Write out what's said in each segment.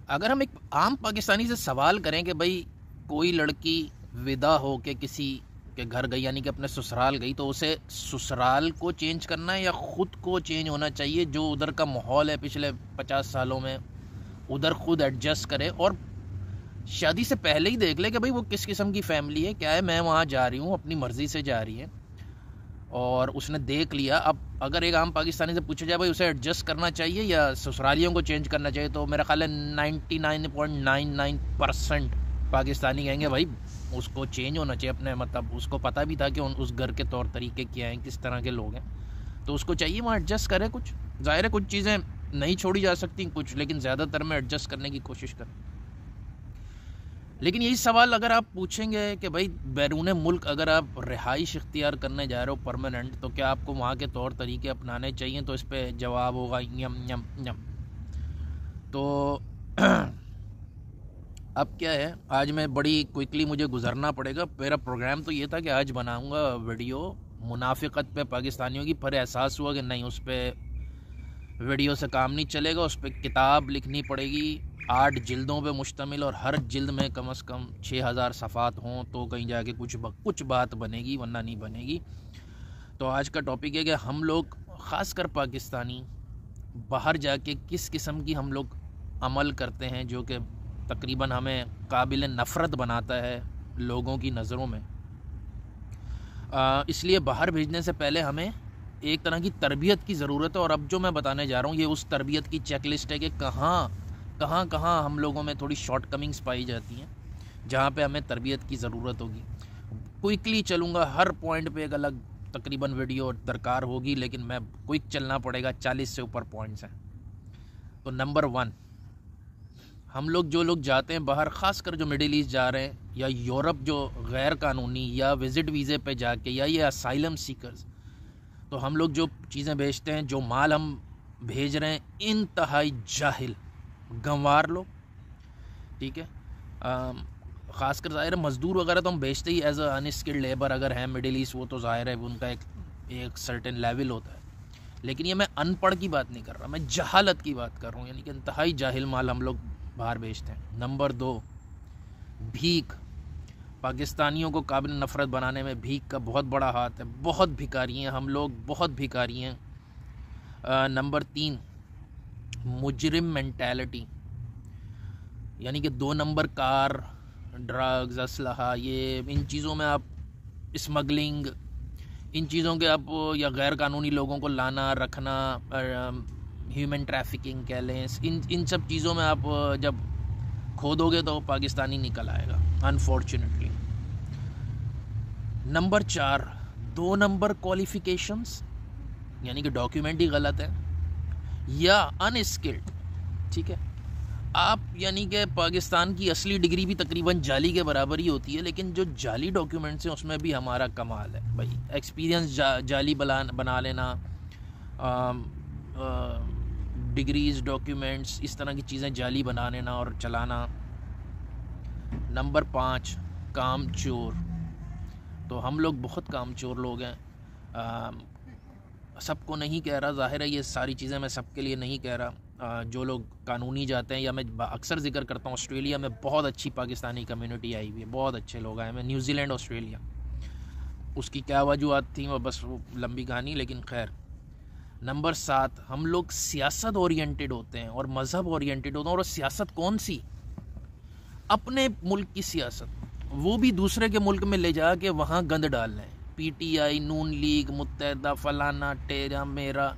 अगर हम एक आम पाकिस्तानी से सवाल करें कि भाई कोई लड़की विदा हो के किसी के घर गई, यानी कि अपने ससुराल गई, तो उसे ससुराल को चेंज करना है या ख़ुद को चेंज होना चाहिए? जो उधर का माहौल है पिछले 50 सालों में, उधर खुद एडजस्ट करे और शादी से पहले ही देख ले कि भाई वो किस किस्म की फ़ैमिली है, क्या है। मैं वहाँ जा रही हूँ, अपनी मर्ज़ी से जा रही है और उसने देख लिया। अब अगर एक आम पाकिस्तानी से पूछा जाए भाई उसे एडजस्ट करना चाहिए या ससुरालियों को चेंज करना चाहिए, तो मेरा ख्याल है 99.99% पाकिस्तानी कहेंगे भाई उसको चेंज होना चाहिए अपने, मतलब उसको पता भी था कि उस घर के तौर तरीके क्या हैं, किस तरह के लोग हैं, तो उसको चाहिए वहाँ एडजस्ट करे। कुछ ज़ाहिर है कुछ चीज़ें नहीं छोड़ी जा सकती कुछ, लेकिन ज़्यादातर में एडजस्ट करने की कोशिश करें। लेकिन यही सवाल अगर आप पूछेंगे कि भाई बैरून मुल्क अगर आप रिहाइश इख्तियार करने जा रहे हो परमानेंट, तो क्या आपको वहाँ के तौर तरीके अपनाने चाहिए? तो इस पर जवाब होगा यम यम यम। तो अब क्या है, आज मैं बड़ी क्विकली मुझे गुजरना पड़ेगा। मेरा प्रोग्राम तो ये था कि आज बनाऊंगा वीडियो मुनाफिकत पे पाकिस्तानियों की, पर एहसास हुआ कि नहीं, उस पर वीडियो से काम नहीं चलेगा, उस पर किताब लिखनी पड़ेगी 8 जिल्दों पे मुश्तमिल, और हर जिल्द में कम से कम 6000 सफ़ात हों तो कहीं जाके कुछ बात बनेगी, वरना नहीं बनेगी। तो आज का टॉपिक है कि हम लोग ख़ासकर पाकिस्तानी बाहर जाके किस किस्म की हम लोग अमल करते हैं जो कि तकरीबन हमें काबिल नफ़रत बनाता है लोगों की नज़रों में। इसलिए बाहर भेजने से पहले हमें एक तरह की तरबियत की ज़रूरत है, और अब जो मैं बताने जा रहा हूँ ये उस तरबियत की चेकलिस्ट है कि कहाँ हम लोगों में थोड़ी शॉर्ट कमिंग्स पाई जाती हैं जहाँ पे हमें तरबियत की ज़रूरत होगी। क्विकली चलूँगा, हर पॉइंट पे एक अलग तकरीबन वीडियो दरकार होगी, लेकिन मैं क्विक चलना पड़ेगा, 40 से ऊपर पॉइंट्स हैं। तो नंबर 1, हम लोग जो लोग जाते हैं बाहर, ख़ासकर जो मिडिल ईस्ट जा रहे हैं या यूरोप जो गैर कानूनी या विज़िट वीज़े पे जाके, या ये असाइलम सीकर्स, तो हम लोग जो चीज़ें भेजते हैं, जो माल हम भेज रहे हैं, इंतहाई जाहिल गंवार लोग, ठीक है। ख़ासकर ज़ाहिर है मज़दूर वगैरह तो हम भेजते ही एज अ अनस्किल्ड लेबर अगर है मिडिल ईस्ट, वो तो ज़ाहिर है उनका एक सर्टेन लेवल होता है। लेकिन ये मैं अनपढ़ की बात नहीं कर रहा, मैं जहालत की बात कर रहा हूँ, यानी कि इंतहाई जाहिल माल हम लोग बाहर भेजते हैं। नंबर 2, भीख। पाकिस्तानियों को काबिल नफ़रत बनाने में भीख का बहुत बड़ा हाथ है, बहुत भिखारी हैं हम लोग, बहुत भिखारी हैं। नंबर 3, मुजरिम मेंटालिटी, यानी कि 2 नंबर कार, ड्रग्स, असलहा, ये इन चीज़ों में आप स्मगलिंग, इन चीज़ों के आप या गैर कानूनी लोगों को लाना रखना, ह्यूमन ट्रैफिकिंग कह लें, इन सब चीज़ों में आप जब खोदोगे तो पाकिस्तानी निकल आएगा अनफॉर्चुनेटली। नंबर 4, 2 नंबर क्वालिफ़िकेशंस, यानी कि डॉक्यूमेंट ही गलत है या अनस्किल्ड, ठीक है। आप यानी कि पाकिस्तान की असली डिग्री भी तकरीबन जाली के बराबर ही होती है, लेकिन जो जाली डॉक्यूमेंट्स हैं उसमें भी हमारा कमाल है भाई। एक्सपीरियंस जाली बना लेना, डिग्रीज, डॉक्यूमेंट्स, इस तरह की चीज़ें जाली बना लेना और चलाना। नंबर 5, कामचोर। तो हम लोग बहुत कामचोर लोग हैं, सबको नहीं कह रहा, ज़ाहिर है ये सारी चीज़ें मैं सबके लिए नहीं कह रहा। जो लोग कानूनी जाते हैं, या मैं अक्सर जिक्र करता हूँ ऑस्ट्रेलिया में बहुत अच्छी पाकिस्तानी कम्युनिटी आई हुई है, बहुत अच्छे लोग आए हैं। न्यूजीलैंड, ऑस्ट्रेलिया, उसकी क्या वजूहत थी वो बस वो लंबी कहानी, लेकिन खैर। नंबर 7, हम लोग सियासत ओरिएंटेड होते हैं और मज़हब ओरिएंटेड होते हैं, और सियासत कौन सी? अपने मुल्क की सियासत, वो भी दूसरे के मुल्क में ले जा के वहाँ गंद डाल रहे हैं। PTI, नून लीग, मुत्तहदा, फलाना, टेरा मेरा,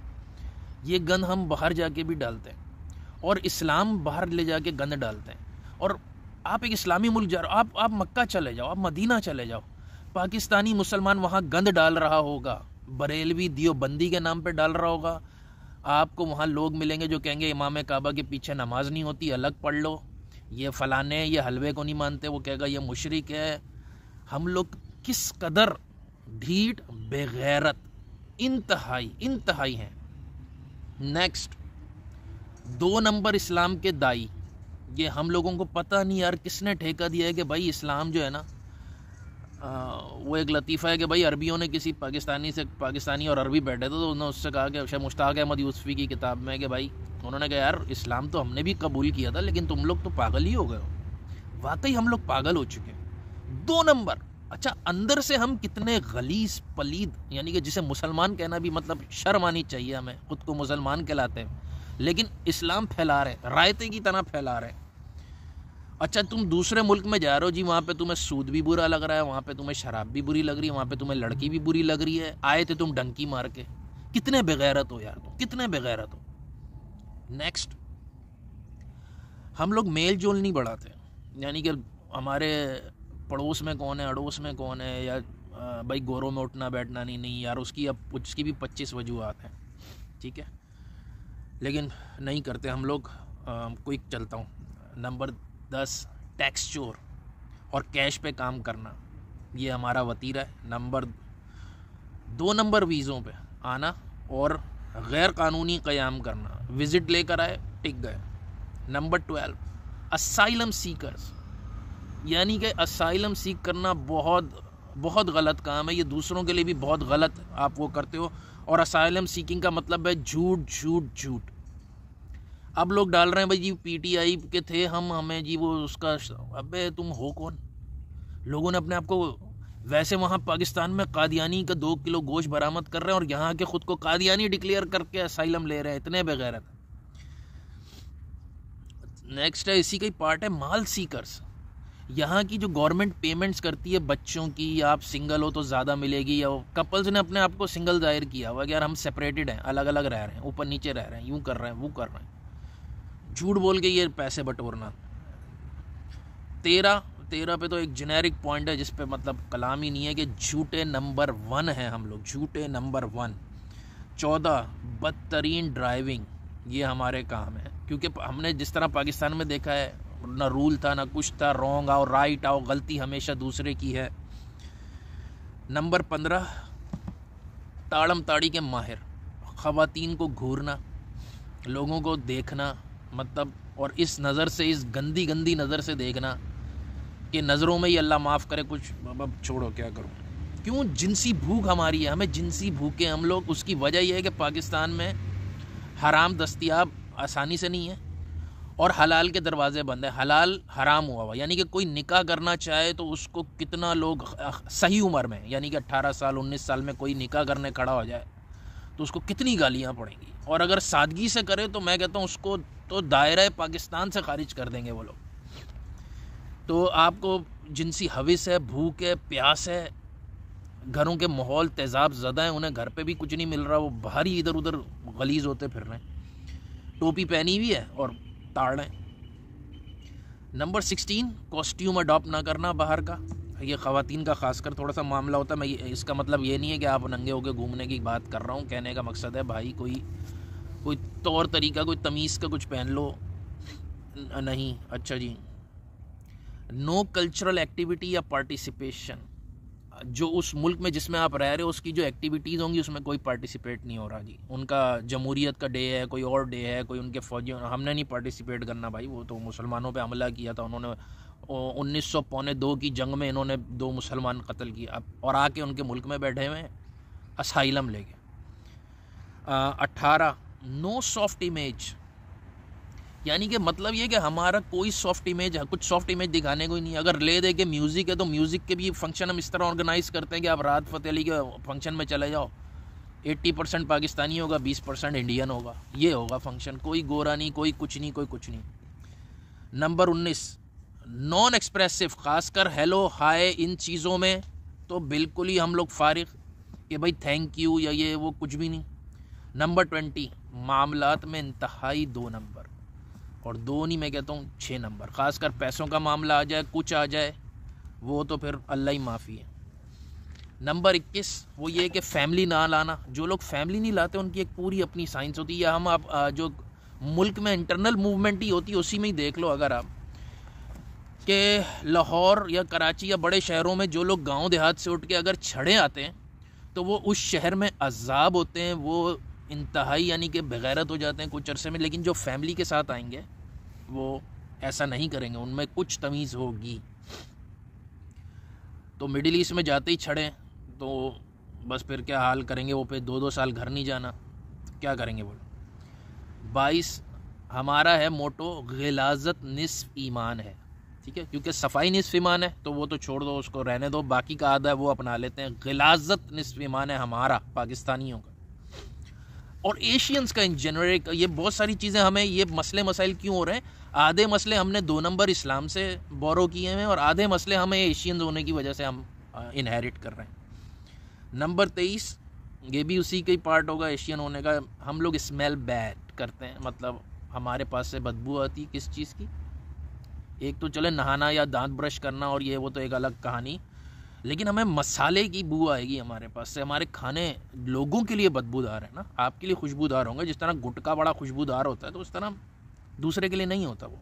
ये गंद हम बाहर जाके भी डालते हैं, और इस्लाम बाहर ले जाके गंद डालते हैं। और आप एक इस्लामी मुल्क जा रहे हो, आप मक्का चले जाओ, आप मदीना चले जाओ, पाकिस्तानी मुसलमान वहाँ गंद डाल रहा होगा, बरेलवी दियोबंदी के नाम पे डाल रहा होगा। आपको वहाँ लोग मिलेंगे जो कहेंगे इमाम काबा के पीछे नमाज नहीं होती, अलग पढ़ लो, ये फ़लाने, ये हलवे को नहीं मानते, वो कहेगा ये मुशरिक है। हम लोग किस कदर ढीठ, बेगैरत, इंतहाई हैं। नेक्स्ट, 2 नंबर इस्लाम के दाई। ये हम लोगों को पता नहीं यार किसने ठेका दिया है कि भाई इस्लाम जो है ना, वो एक लतीफ़ा है कि भाई अरबियों ने किसी पाकिस्तानी और अरबी बैठे थे, तो उन्होंने उससे कहा कि शायद मुश्ताक अहमद यूसुफ़ी की किताब में कि भाई उन्होंने कहा यार इस्लाम तो हमने भी कबूल किया था, लेकिन तुम लोग तो पागल ही हो गए हो। वाकई हम लोग पागल हो चुके हैं। 2 नंबर, अच्छा अंदर से हम कितने गलीज पलीद, यानी कि जिसे मुसलमान कहना भी मतलब शर्म आनी चाहिए हमें, खुद को मुसलमान कहलाते हैं लेकिन इस्लाम फैला रहे, रायते की तरह फैला रहे। अच्छा तुम दूसरे मुल्क में जा रहे हो जी, वहाँ पे तुम्हें सूद भी बुरा लग रहा है, वहाँ पे तुम्हें शराब भी बुरी लग रही है, वहाँ पे तुम्हें लड़की भी बुरी लग रही है, आए थे तुम डंकी मार के। कितने बेगैरत हो यार तुम, कितने बेगैरत हो। नेक्स्ट, हम लोग मेल जोल नहीं बढ़ाते, यानी कि हमारे पड़ोस में कौन है, अड़ोस में कौन है, या भाई गोरों में उठना बैठना नहीं यार, उसकी अब उसकी भी 25 वजूहात हैं, ठीक है, लेकिन नहीं करते हम लोग। क्विक चलता हूँ। नंबर 10, टैक्स चोर और कैश पे काम करना, ये हमारा वतीरा है। नंबर 2 नंबर, वीज़ों पे आना और गैर कानूनी क़याम करना, विज़िट लेकर आए टिक गए। नंबर 12, असाइलम सीकर्स, यानी कि असाइलम सीख करना बहुत बहुत गलत काम है, ये दूसरों के लिए भी बहुत गलत आप वो करते हो। और असाइलम सीकिंग का मतलब है झूठ झूठ झूठ। अब लोग डाल रहे हैं भाई जी पीटीआई के थे हम, हमें जी वो उसका, अबे तुम हो कौन? लोगों ने अपने आप को, वैसे वहाँ पाकिस्तान में कादियानी का 2 किलो गोश्त बरामद कर रहे हैं और यहाँ के खुद को कादियानी डिक्लेयर करके असाइलम ले रहे हैं, इतने बेगैरत। नेक्स्ट है, इसी का ही पार्ट है माल सीकर्स। यहाँ की जो गवर्नमेंट पेमेंट्स करती है बच्चों की, आप सिंगल हो तो ज़्यादा मिलेगी, या कपल्स ने अपने आप को सिंगल जाहिर किया हुआ कि यार हम सेपरेटेड हैं, अलग अलग रह रहे हैं, ऊपर नीचे रह रहे हैं, यूँ कर रहे हैं वो कर रहे हैं, झूठ बोल के ये पैसे बटोरना। 13 पे तो एक जेनेरिक पॉइंट है जिस पे मतलब कलाम ही नहीं है कि झूठे नंबर 1 हैं हम लोग, झूठे नंबर 1। 14, बदतरीन ड्राइविंग, ये हमारे काम है, क्योंकि हमने जिस तरह पाकिस्तान में देखा है, ना रूल था ना कुछ था, रॉन्ग आओ राइट आओ, गलती हमेशा दूसरे की है। नंबर 15, ताड़म ताड़ी के माहिर, ख़वातीन को घूरना, लोगों को देखना, मतलब और इस नज़र से, इस गंदी गंदी नज़र से देखना कि नज़रों में ही अल्लाह माफ़ करे कुछ, अब छोड़ो क्या करूँ। क्यों? जिनसी भूख हमारी है, हमें जिनसी भूखे हम लोग। उसकी वजह यह है कि पाकिस्तान में हराम दस्तयाब आसानी से नहीं है और हलाल के दरवाजे बंद है, हलाल हराम हुआ हुआ। यानी कि कोई निकाह करना चाहे तो उसको कितना लोग सही उम्र में, यानी कि 18 साल 19 साल में कोई निकाह करने खड़ा हो जाए तो उसको कितनी गालियाँ पड़ेंगी, और अगर सादगी से करे तो मैं कहता हूँ उसको तो दायरा पाकिस्तान से खारिज कर देंगे वो लोग। तो आपको जिनसी हविस है, भूख है, प्यास है, घरों के माहौल तेज़ाब ज़्यादा है, उन्हें घर पे भी कुछ नहीं मिल रहा, वो बाहर ही इधर उधर गलीज होते फिर रहे हैं, टोपी पहनी हुई है और ताड़ रहे हैं। नंबर 16, कॉस्ट्यूम अडॉप्ट ना करना बाहर का, ये ख़वातीन का खासकर थोड़ा सा मामला होता है। मैं इसका मतलब ये नहीं है कि आप नंगे होकर घूमने की बात कर रहा हूँ, कहने का मकसद है भाई कोई तौर तरीका, कोई तमीज़ का कुछ पहन लो। नहीं, अच्छा जी। नो कल्चरल एक्टिविटी या पार्टिसिपेशन, जो उस मुल्क में जिसमें आप रह रहे हो उसकी जो एक्टिविटीज़ होंगी उसमें कोई पार्टिसिपेट नहीं हो रहा जी। उनका जमहूरियत का डे है, कोई और डे है, कोई उनके फौजियों, हमने नहीं पार्टिसिपेट करना भाई, वो तो मुसलमानों पे हमला किया था उन्होंने, 1902 की जंग में इन्होंने 2 मुसलमान कत्ल किया, और आके उनके मुल्क में बैठे हुए असाइलम लेके। 18, नो सॉफ्ट इमेज, यानी कि मतलब ये कि हमारा कोई सॉफ्ट इमेज, कुछ सॉफ्ट इमेज दिखाने को ही नहीं। अगर ले दे के म्यूज़िक है तो म्यूज़िक के भी फंक्शन हम इस तरह ऑर्गेनाइज़ करते हैं कि आप राहत फ़तेह अली के फंक्शन में चले जाओ, 80% पाकिस्तानी होगा, 20% इंडियन होगा, ये होगा फंक्शन, कोई गोरा नहीं, कोई कुछ नहीं, कोई कुछ नहीं। नंबर 19, नॉन एक्सप्रेसिव, खासकर हेलो हाय इन चीज़ों में तो बिल्कुल ही हम लोग फारिग कि भाई थैंक यू या ये वो कुछ भी नहीं। नंबर 20, मामलात में इंतहाई 2 नंबर, और 2 नहीं मैं कहता हूँ 6 नंबर, ख़ासकर पैसों का मामला आ जाए, कुछ आ जाए, वो तो फिर अल्लाह ही माफ़ी है। नंबर 21, वो ये कि फ़ैमिली ना लाना, जो लोग फैमिली नहीं लाते उनकी एक पूरी अपनी साइंस होती है। या हम आप जो मुल्क में इंटरनल मूवमेंट ही होती है उसी में ही देख लो, अगर आप कि लाहौर या कराची या बड़े शहरों में जो लोग गांव देहात से उठ के अगर छड़े आते हैं तो वो उस शहर में अजाब होते हैं, वो इंतहाई यानी कि बेगैरत हो जाते हैं कुछ अरसे में। लेकिन जो फैमिली के साथ आएंगे वो ऐसा नहीं करेंगे, उनमें कुछ तमीज़ होगी। तो मिडिल ईस्ट में जाते ही छड़े तो बस फिर क्या हाल करेंगे वो, पे 2-2 साल घर नहीं जाना, क्या करेंगे बोलो। 22, हमारा है मोटो, गिलाज़त निस्फ ईमान है, ठीक है, क्योंकि सफाई निस्फ ईमान है तो वो तो छोड़ दो, उसको रहने दो, बाकी का आधा है वो अपना लेते हैं। गिलाज़त निस्फ ईमान है हमारा पाकिस्तानियों का और एशियंस का इन जनरल। ये बहुत सारी चीज़ें हमें ये मसले मसाइल क्यों हो रहे हैं, आधे मसले हमने 2 नंबर इस्लाम से बोरो किए हैं और आधे मसले हमें एशियंस होने की वजह से हम इनहेरिट कर रहे हैं। नंबर 23, ये भी उसी का ही पार्ट होगा एशियन होने का। हम लोग स्मेल बैड करते हैं, मतलब हमारे पास से बदबू आती है किस चीज़ की। एक तो चले नहाना या दांत ब्रश करना और ये वो तो एक अलग कहानी, लेकिन हमें मसाले की बू आएगी हमारे पास से। हमारे खाने लोगों के लिए बदबूदार है ना, आपके लिए खुशबूदार होंगे। जिस तरह गुटखा बड़ा खुशबूदार होता है तो उस तरह दूसरे के लिए नहीं होता वो।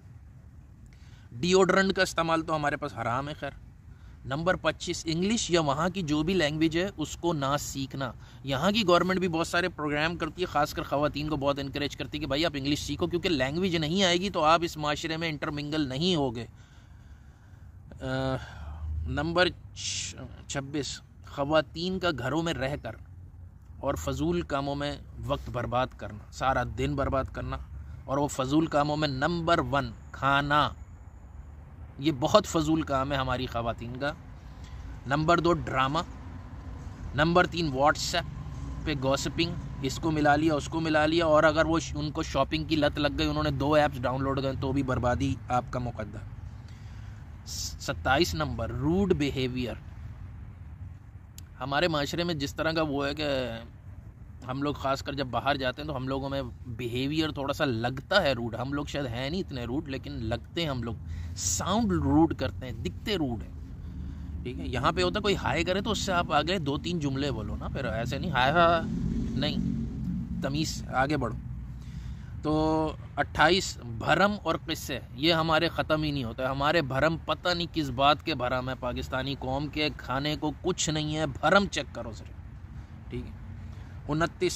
डिओड्रेंट का इस्तेमाल तो हमारे पास हराम है। खैर, नंबर 25, इंग्लिश या वहाँ की जो भी लैंग्वेज है उसको ना सीखना। यहाँ की गवर्नमेंट भी बहुत सारे प्रोग्राम करती है, खासकर ख़वातीन को बहुत इनकरेज करती है कि भाई आप इंग्लिश सीखो, क्योंकि लैंग्वेज नहीं आएगी तो आप इस माशरे में इंटरमिंगल नहीं होगे। नंबर 26, ख़वातीन का घरों में रह कर और फजूल कामों में वक्त बर्बाद करना, सारा दिन बर्बाद करना, और वो फजूल कामों में नंबर 1 खाना। ये बहुत फजूल काम है हमारी ख़वातीन का। Number 2 drama. नंबर 3 व्हाट्सएप पे गॉसिपिंग, इसको मिला लिया उसको मिला लिया, और अगर वो उनको शॉपिंग की लत लग गई, उन्होंने 2 ऐप्स डाउनलोड कर तो भी बर्बादी आपका मुकद्दर। 27 नंबर रूड बिहेवियर। हमारे माशरे में जिस तरह का वो है कि हम लोग ख़ासकर जब बाहर जाते हैं तो हम लोगों में बिहेवियर थोड़ा सा लगता है रूड। हम लोग शायद हैं नहीं इतने रूड, लेकिन लगते हैं हम लोग, साउंड रूड करते हैं, दिखते रूड है, ठीक है। यहाँ पे होता कोई हाय करे तो उससे आप आगे 2-3 जुमले बोलो ना, फिर ऐसे नहीं हाय हा नहीं, तमीज़ आगे बढ़ो। तो 28 भरम और किस्से, ये हमारे ख़त्म ही नहीं होता है। हमारे भरम पता नहीं किस बात के भरम है, पाकिस्तानी कौम के खाने को कुछ नहीं है, भरम चेक करो सिर्फ, ठीक है। 29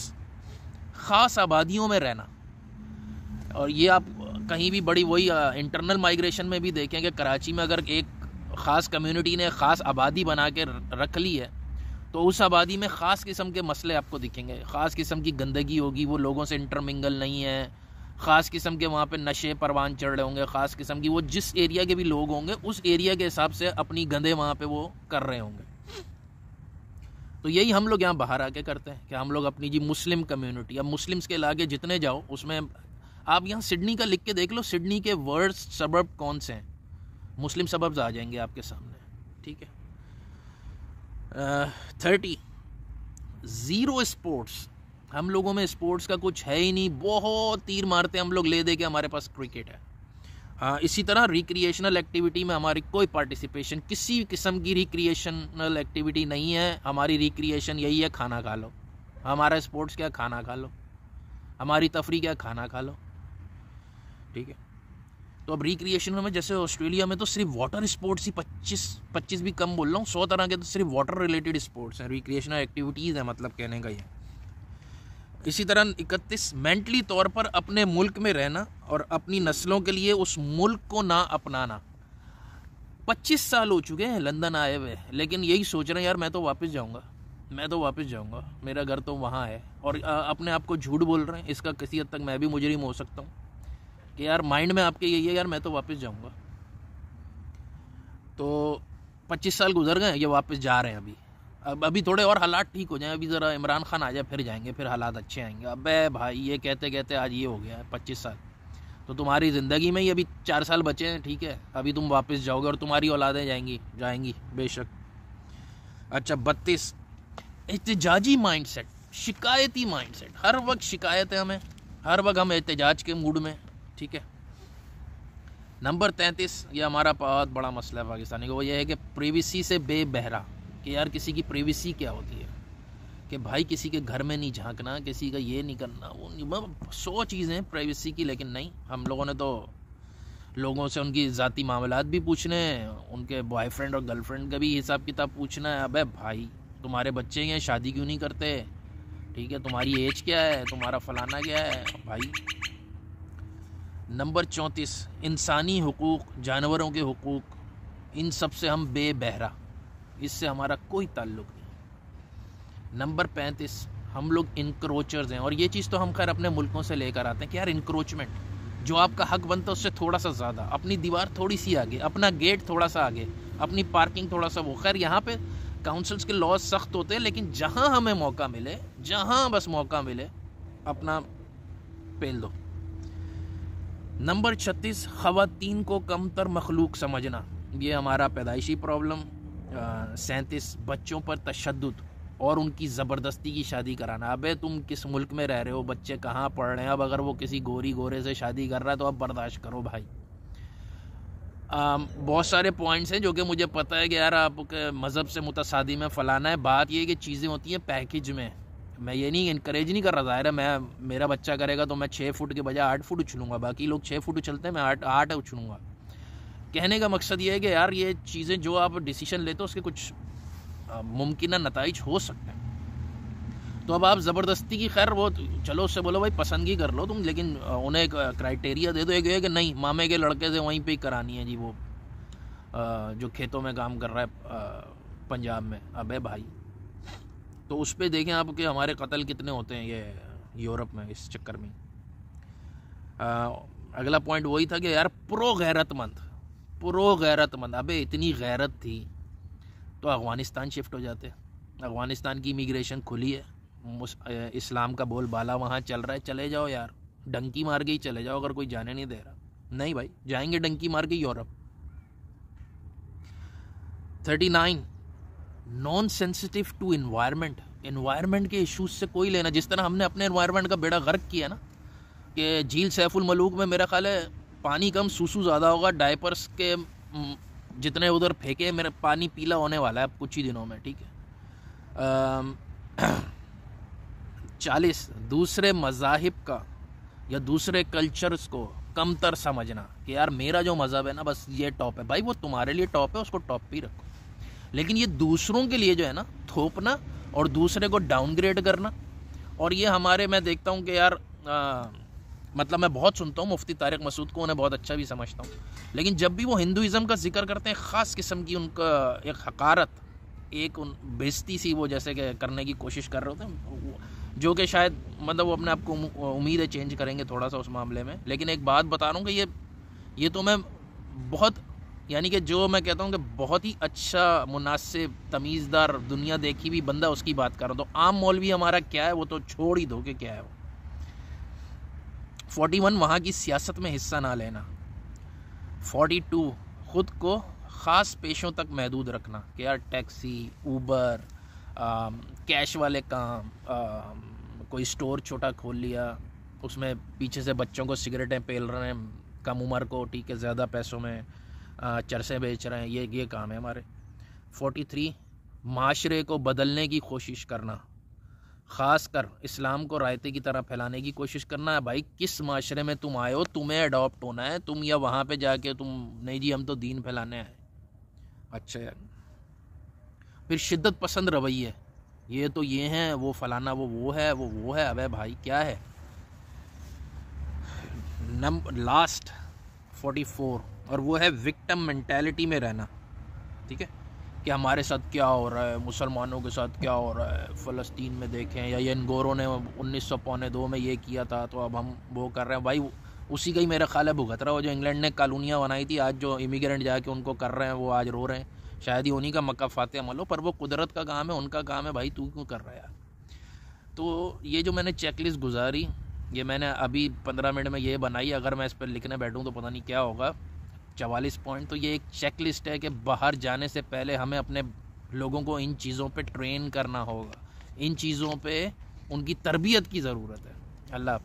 ख़ास आबादियों में रहना, और ये आप कहीं भी बड़ी वही इंटरनल माइग्रेशन में भी देखें कि कराची में अगर एक ख़ास कम्युनिटी ने ख़ास आबादी बना के रख ली है तो उस आबादी में ख़ास किस्म के मसले आपको दिखेंगे, ख़ास किस्म की गंदगी होगी, वो लोगों से इंटरमिंगल नहीं है, ख़ास किस्म के वहाँ पे नशे परवान चढ़ रहे होंगे, ख़ास किस्म की वो जिस एरिया के भी लोग होंगे उस एरिया के हिसाब से अपनी गंदे वहाँ पे वो कर रहे होंगे। तो यही हम लोग यहाँ बाहर आके करते हैं कि हम लोग अपनी जी मुस्लिम कम्युनिटी, अब मुस्लिम्स के इलाके जितने जाओ उसमें आप यहाँ सिडनी का लिख के देख लो, सिडनी के वर्स्ट सबर्ब कौन से हैं, मुस्लिम सबर्ब्स आ जाएंगे आपके सामने, ठीक है। 30 ज़ीरो स्पोर्ट्स। हम लोगों में स्पोर्ट्स का कुछ है ही नहीं, बहुत तीर मारते हैं हम लोग ले दे के, हमारे पास क्रिकेट है। हाँ, इसी तरह रिक्रिएशनल एक्टिविटी में हमारी कोई पार्टिसिपेशन, किसी किस्म की रिक्रिएशनल एक्टिविटी नहीं है। हमारी रिक्रिएशन यही है, खाना खा लो। हमारा स्पोर्ट्स क्या, खाना खा लो। हमारी तफरी क्या, खाना खा लो, ठीक है। तो अब रिक्रिएशन में जैसे ऑस्ट्रेलिया में तो सिर्फ वाटर स्पोर्ट्स ही 25 भी कम बोल रहा हूँ, 100 तरह के तो सिर्फ वाटर रिलेटेड स्पोर्ट्स हैं, रिक्रिएशनल एक्टिविटीज़ हैं, मतलब कहने का ये। इसी तरह 31 मेंटली तौर पर अपने मुल्क में रहना और अपनी नस्लों के लिए उस मुल्क को ना अपनाना। 25 साल हो चुके हैं लंदन आए हुए, लेकिन यही सोच रहे हैं यार मैं तो वापस जाऊंगा, मेरा घर तो वहाँ है, और अपने आप को झूठ बोल रहे हैं। इसका किसी हद तक मैं भी मुजरिम हो सकता हूँ कि यार माइंड में आपके यही है यार मैं तो वापस जाऊंगा। तो 25 साल गुजर गए, ये वापस जा रहे हैं। अभी थोड़े और हालात ठीक हो जाएं, अभी ज़रा इमरान खान आ जाए फिर जाएंगे, फिर हालात अच्छे आएंगे। अबे भाई ये कहते कहते आज ये हो गया है 25 साल, तो तुम्हारी ज़िंदगी में ही अभी 4 साल बचे हैं, ठीक है। अभी तुम वापस जाओगे और तुम्हारी औलादें जाएंगी बेशक। अच्छा 32 एहतजाजी माइंडसेट, शिकायती माइंडसेट, हर वक्त शिकायत है हमें, हर वक्त हम एहतजाज के मूड में, ठीक है। नंबर 33, ये हमारा बहुत बड़ा मसला है पाकिस्तानी को, वो ये है कि प्रिवेसी से बेबहरा, कि यार किसी की प्रिवेसी क्या होती है, कि भाई किसी के घर में नहीं झांकना, किसी का ये नहीं करना, वो नहीं, 100 चीज़ें हैं प्राइवेसी की, लेकिन नहीं, हम लोगों ने तो लोगों से उनकी ज़ाती मामलात भी पूछने हैं, उनके बॉयफ्रेंड और गर्लफ्रेंड का भी हिसाब किताब पूछना है। अबे भाई तुम्हारे बच्चे हैं, शादी क्यों नहीं करते, ठीक है, तुम्हारी एज क्या है, तुम्हारा फलाना क्या है भाई। नंबर 34 इंसानी हुकूक, जानवरों के हुकूक, इन सब से हम बेबहरा, इससे हमारा कोई ताल्लुक़ नहीं। नंबर 35 हम लोग इंक्रोचर्स हैं, और ये चीज़ तो हम खैर अपने मुल्कों से लेकर आते हैं कि यार इंक्रोचमेंट, जो आपका हक बनता है उससे थोड़ा सा ज़्यादा, अपनी दीवार थोड़ी सी आगे, अपना गेट थोड़ा सा आगे, अपनी पार्किंग थोड़ा सा वो। खैर यहाँ पे काउंसिल्स के लॉज सख्त होते हैं, लेकिन जहाँ हमें मौका मिले, जहाँ बस मौका मिले, अपना पेल दो। नंबर 36, ख़वातीन को कमतर मखलूक समझना, ये हमारा पैदाइशी प्रॉब्लम। 37, बच्चों पर तशद्दुद और उनकी ज़बरदस्ती की शादी कराना। अबे तुम किस मुल्क में रह रहे हो, बच्चे कहाँ पढ़ रहे हैं, अब अगर वो किसी गोरे से शादी कर रहा है तो अब बर्दाश्त करो भाई। बहुत सारे पॉइंट्स हैं जो कि मुझे पता है कि यार आपके मज़हब से मुतसादी में फ़लाना है। बात ये है कि चीज़ें होती हैं पैकेज में। मैं ये नहीं इनकरेज नहीं कर रहा, ज़ाहिर है मेरा बच्चा करेगा तो मैं 6 फुट के बजाय 8 फुट उछलूँगा, बाकी लोग 6 फुट उछलते हैं, मैं 8 उछलूँगा। कहने का मकसद ये है कि यार ये चीज़ें जो आप डिसीजन लेते हो उसके कुछ मुमकिन नताइज हो सकते हैं। तो अब आप ज़बरदस्ती की, खैर वो चलो उससे बोलो भाई पसंदगी कर लो तुम, लेकिन उन्हें एक क्राइटेरिया दे दो, एक है कि नहीं मामे के लड़के से वहीं पे ही करानी है जी, वो जो खेतों में काम कर रहा है पंजाब में। अबे भाई तो उस पर देखें आप कि हमारे कत्ल कितने होते हैं ये यूरोप में इस चक्कर में। अगला पॉइंट वही था कि यार प्रो गैरतमंद, अबे इतनी गैरत थी तो अफ़गानिस्तान शिफ्ट हो जाते। अफ़गानिस्तान की इमिग्रेशन खुली है, इस्लाम का बोलबाला वहाँ चल रहा है, चले जाओ यार, डंकी मार के ही चले जाओ अगर कोई जाने नहीं दे रहा। नहीं भाई, जाएंगे डंकी मार के Europe. 39, non sensitive to environment के इश्यूज से कोई लेना। जिस तरह हमने अपने एनवायरनमेंट का बेड़ा गर्क किया ना, कि झील सैफुल मलूक में मेरा ख्याल है पानी कम सूसू ज़्यादा होगा, डायपर्स के जितने उधर फेंके मेरा पानी पीला होने वाला है अब कुछ ही दिनों में, ठीक है। 40, दूसरे मज़ाहिब का या दूसरे कल्चर्स को कमतर समझना, कि यार मेरा जो मज़हब है ना बस ये टॉप है। भाई वो तुम्हारे लिए टॉप है, उसको टॉप पे ही रखो, लेकिन ये दूसरों के लिए जो है ना थोपना और दूसरे को डाउनग्रेड करना। और ये हमारे, मैं देखता हूँ कि यार मतलब मैं बहुत सुनता हूँ मुफ्ती तारिक मसूद को, उन्हें बहुत अच्छा भी समझता हूँ, लेकिन जब भी वो हिंदुइज़्म का जिक्र करते हैं ख़ास किस्म की उनका एक हकारत, एक बेइज्जती सी वो जैसे कि करने की कोशिश कर रहे होते हैं, जो कि शायद मतलब वो अपने आप को उम्मीद है चेंज करेंगे थोड़ा सा उस मामले में। लेकिन एक बात बता रहा हूँ कि ये तो मैं बहुत, यानी कि जो मैं कहता हूँ कि बहुत ही अच्छा मुनासिब तमीज़दार दुनिया देखी भी बंदा उसकी बात कर रहा हूँ। तो आम मौलवी हमारा क्या है वो तो छोड़ ही दो कि क्या है वो। 41, वहाँ की सियासत में हिस्सा ना लेना। 42, ख़ुद को ख़ास पेशों तक महदूद रखना, कि यार टैक्सी, ऊबर, कैश वाले काम, कोई स्टोर छोटा खोल लिया, उसमें पीछे से बच्चों को सिगरेटें पेल रहे हैं कम उम्र को, ठीक है, ज़्यादा पैसों में चरसे बेच रहे हैं, ये काम है हमारे। 43, माशरे को बदलने की कोशिश करना, ख़ास कर इस्लाम को रायते की तरह फैलाने की कोशिश करना है। भाई किस माशरे में तुम आए हो, तुम्हें अडॉप्ट होना है, तुम या वहाँ पे जाके तुम नहीं जी हम तो दीन फैलाने आए। अच्छा यार। फिर शिद्दत पसंद रवैये, ये तो ये हैं, वो फलाना वो है, वो है। अबे भाई क्या है। लास्ट 44, और वो है विक्टिम मेंटालिटी में रहना, ठीक है, कि हमारे साथ क्या हो रहा है, मुसलमानों के साथ क्या हो रहा है, फ़लस्तीन में देखें, या इन गोरों ने 1902 में ये किया था तो अब हम वो कर रहे हैं। भाई उसी का ही मेरा ख्याल है भुगत रहा हो, जो इंग्लैंड ने कॉलोनियाँ बनाई थी, आज जो इमिग्रेंट जाके उनको कर रहे हैं वो आज रो रहे हैं। शायद ही उन्हीं का मक्का फाते अमल हो, पर वो कुदरत का काम है, उनका काम है, भाई तू क्यों कर रहा है यार। तो ये जो मैंने चेकलिस्ट गुजारी, ये मैंने अभी 15 मिनट में ये बनाई, अगर मैं इस पर लिखने बैठूँ तो पता नहीं क्या होगा। 44 पॉइंट। तो ये एक चेकलिस्ट है कि बाहर जाने से पहले हमें अपने लोगों को इन चीज़ों पे ट्रेन करना होगा, इन चीज़ों पे उनकी तरबियत की ज़रूरत है। अल्लाह।